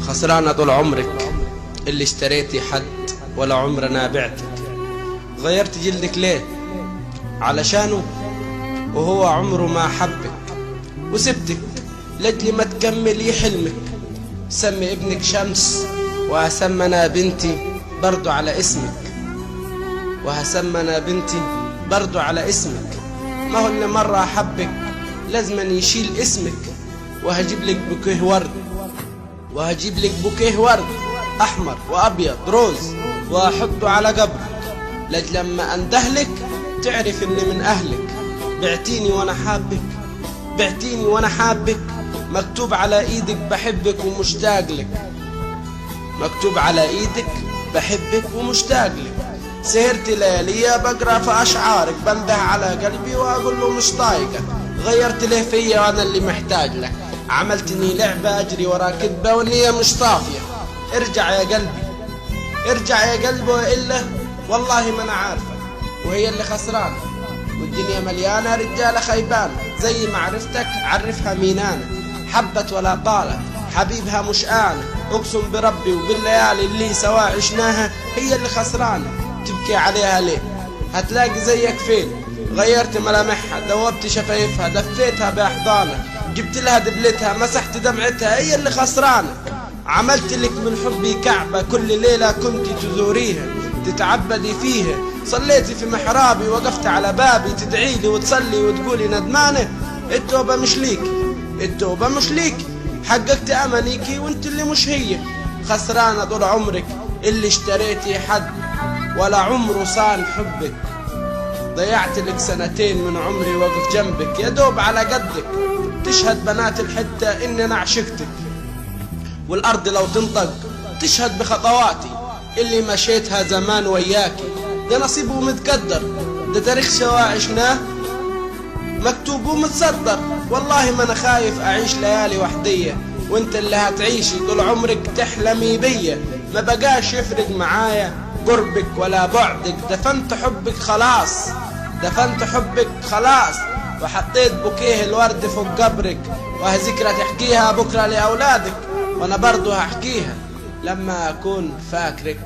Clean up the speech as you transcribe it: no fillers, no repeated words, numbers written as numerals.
خسرانة طول عمرك اللي اشتريتي حد ولا عمرنا بعتك. غيرت جلدك ليه علشانه وهو عمره ما حبك، وسبتك لجلي ما تكملي حلمك. سمي ابنك شمس وهسمى انا بنتي برضو على اسمك، وهسمى انا بنتي برضو على اسمك. ما هو اللي مرة حبك لازم يشيل اسمك. وهجيب لك بوكيه ورد، وهجيب لك بوكيه ورد احمر وابيض روز، واحطه على قبرك لجل لما اندهلك تعرف اني من اهلك. بعتيني وانا حابك، بعتيني وانا حابك. مكتوب على ايدك بحبك ومشتاق لك، مكتوب على ايدك بحبك ومشتاق لك. سهرت لياليا بقرا في اشعارك، بنده على قلبي واقول له مش طايقك. غيرت ليه فيا وانا اللي محتاج لك، عملتني لعبة اجري ورا كذبة والنية مش طافية. ارجع يا قلبي، ارجع يا قلبي، والا والله ما انا عارفة. وهي اللي خسرانة والدنيا مليانة رجالة خيبانة. زي ما عرفتك عرفها مين انا، حبت ولا طالت حبيبها مش انا. اقسم بربي وبالليالي اللي سوا عشناها هي اللي خسرانة. تبكي عليها ليه؟ هتلاقي زيك فين؟ غيرت ملامحها، دوبت شفايفها، دفيتها باحضانك، جبت لها دبلتها، مسحت دمعتها. هي اللي خسرانة. عملت لك من حبي كعبة كل ليلة كنت تزوريها تتعبدي فيها. صليتي في محرابي وقفت على بابي تدعيلي وتصلي وتقولي ندمانة. التوبة مش ليكي، التوبة مش ليكي. حققت امانيكي وانت اللي مش هي. خسرانة طول عمرك اللي اشتريتي حد ولا عمره صان حبك. ضيعت لك سنتين من عمري وقف جنبك، يا دوب على قدك. تشهد بنات الحتة اني انا عشقتك، والارض لو تنطق تشهد بخطواتي اللي مشيتها زمان وياكي. ده نصيب ومتقدر، ده تاريخ سوا عشناه مكتوب ومتصدر. والله ما انا خايف اعيش ليالي وحدية وانت اللي هتعيشي طول عمرك تحلمي بيا. ما بقاش يفرق معايا قربك ولا بعدك، دفنت حبك خلاص، دفنت حبك خلاص. وحطيت بوكيه الورد فوق قبرك، وهذكرى تحكيها بكرة لأولادك، وانا برضو هحكيها لما اكون فاكرك.